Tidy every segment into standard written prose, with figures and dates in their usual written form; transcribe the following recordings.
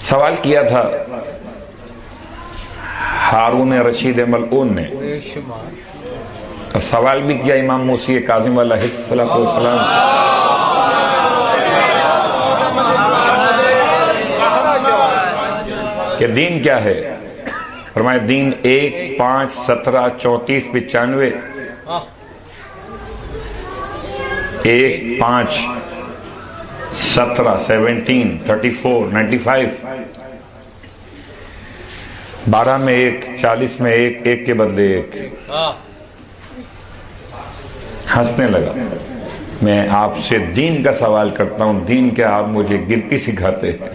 سوال کیا تھا ہارون رشید ملعون نے، سوال بھی کیا امام موسی کاظم علیہ السلام کہ دین کیا ہے؟ فرمایا دین 1 5 17 34 95 1 5 17 17 34 95 12 میں 1 40 میں 1 1 کے بدلے 1. ہنسنے لگا. میں آپ سے دین کا سوال کرتا ہوں، دین کیا آپ مجھے گنتی سکھاتے ہیں؟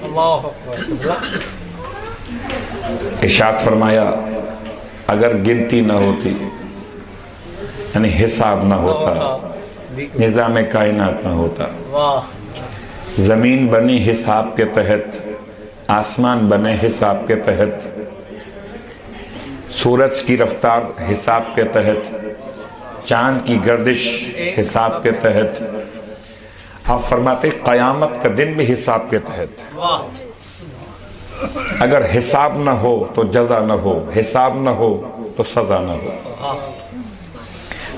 ارشاد فرمایا اگر گنتی نہ ہوتی، یعنی حساب نہ ہوتا، نظام کائنات نہ ہوتا، زمین بنی حساب کے تحت، آسمان بنے حساب کے تحت، سورج کی رفتار حساب کے تحت، چاند کی گردش حساب کے تحت، آپ فرماتے قیامت کا دن بھی حساب کے تحت. اگر حساب نہ ہو تو جزا نہ ہو، حساب نہ ہو تو سزا نہ ہو.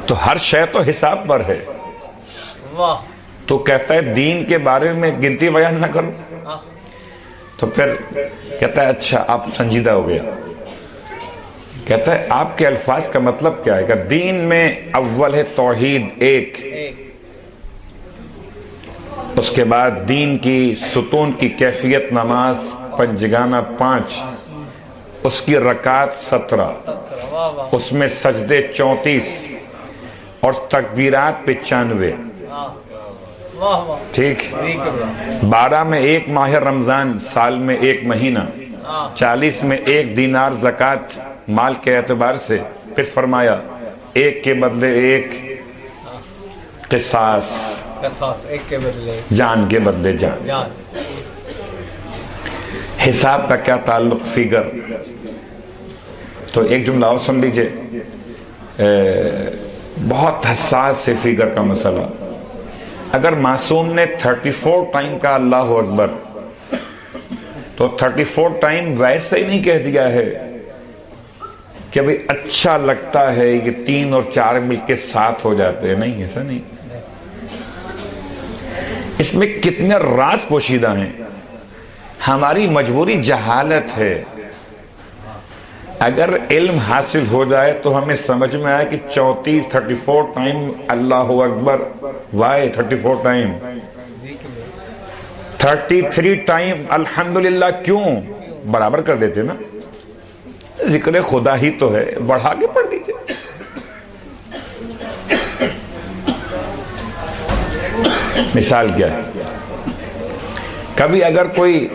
تو ہر شے تو حساب پر ہے. تو کہتا ہے دین کے بارے میں گنتی بیان نہ کرو. تو پھر کہتا ہے اچھا آپ سنجیدہ ہو گیا. کہتا ہے آپ کے الفاظ کا مطلب کیا ہے؟ کہ دین میں اول ہے توحید 1، اس کے بعد دین کی ستون کی کیفیت نماز پنجگانہ 5، اس کی رکعت 17، اس میں سجدے 34 اور تکبیرات 95. ٹھیک. 12 میں 1 ماہ رمضان، سال میں 1 مہینہ، 40 میں 1 دینار زکوٰۃ مال کے اعتبار سے. پھر فرمایا 1 کے بدلے 1 قصاص، جان کے بدلے جان. حساب کا کیا تعلق فگر؟ تو ایک جملہ اور سن لیجئے، بہت حساس ہے فگر کا مسئلہ. اگر معصوم نے 34 ٹائم کا اللہ اکبر، تو 34 ٹائم ویسے ہی نہیں کہہ دیا ہے کہ بھئی اچھا لگتا ہے کہ 3 اور 4 مل کے 7 ہو جاتے ہیں. نہیں، ایسا نہیں. اس میں کتنے راز پوشیدہ ہیں. ہماری مجبوری جہالت ہے. اگر علم حاصل ہو جائے تو ہمیں سمجھ میں آئے کہ 34 ٹائم اللہ اکبر، وائے 34 ٹائم، 33 ٹائم الحمدللہ کیوں؟ برابر کر دیتے نا. ذکر خدا ہی تو ہے، بڑھا کے پڑھ لیجئے. مثال کیا ہے؟ کبھی اگر کوئی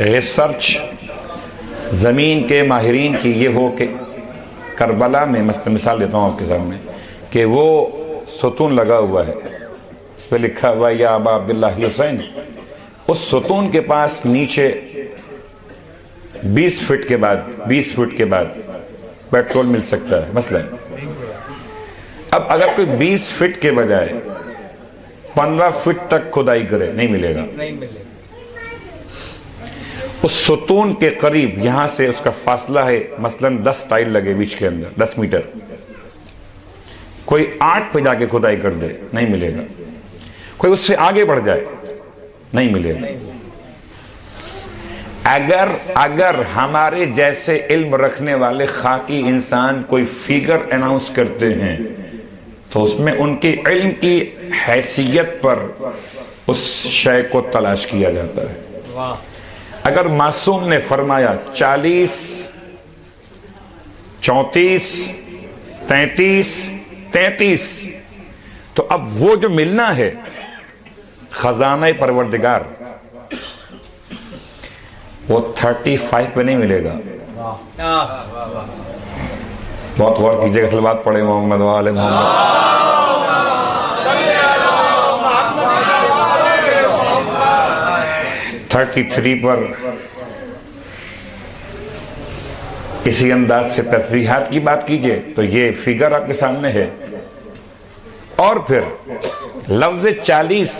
ریسرچ زمین کے ماہرین کی یہ ہو کہ کربلا میں، مثال دیتا ہوں آپ کے سامنے، کہ وہ ستون لگا ہوا ہے، اس پہ لکھا ہوا ہے یا ابا عبداللہ حسین، اس ستون کے پاس نیچے 20 فٹ کے بعد پیٹرول مل سکتا ہے مثلا. اب اگر کوئی 20 فٹ کے بجائے 15 فٹ تک کھدائی کرے، نہیں ملے گا. اس ستون کے قریب یہاں سے اس کا فاصلہ ہے مثلا 10 ٹائل لگے بیچ کے اندر 10 میٹر، کوئی 8 پہ جا کے کھدائی کر دے، نہیں ملے گا. کوئی اس سے آگے بڑھ جائے، نہیں ملے گا. اگر ہمارے جیسے علم رکھنے والے خاکی انسان کوئی فگر اناؤنس کرتے ہیں تو اس میں ان کی علم کی حیثیت پر اس شے کو تلاش کیا جاتا ہے. اگر معصوم نے فرمایا 40 34 33 33، تو اب وہ جو ملنا ہے خزانہ پروردگار، وہ 35 پہ نہیں ملے گا. بہت غور کیجئے گا. صلوات پڑھے محمد وآل محمد. 33 پر اسی انداز سے تسبیحات کی بات کیجئے تو یہ فگر آپ کے سامنے ہے. اور پھر لفظ 40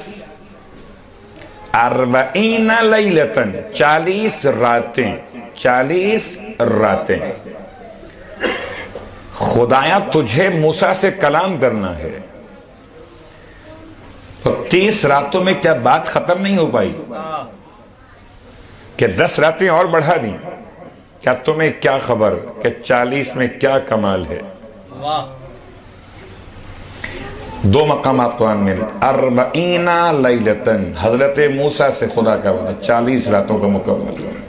40 لیلتن 40 راتیں 40 راتیں خدایا تجھے موسیٰ سے کلام کرنا ہے، تو 30 راتوں میں کیا بات ختم نہیں ہو پائی کہ 10 راتیں اور بڑھا دیں؟ کیا تمہیں کیا خبر کہ 40 میں کیا کمال ہے؟ دو مقامات قرآن میں 40 لیلتن حضرت موسیٰ سے خدا کا وعدہ 40 راتوں کا مکمل ہے۔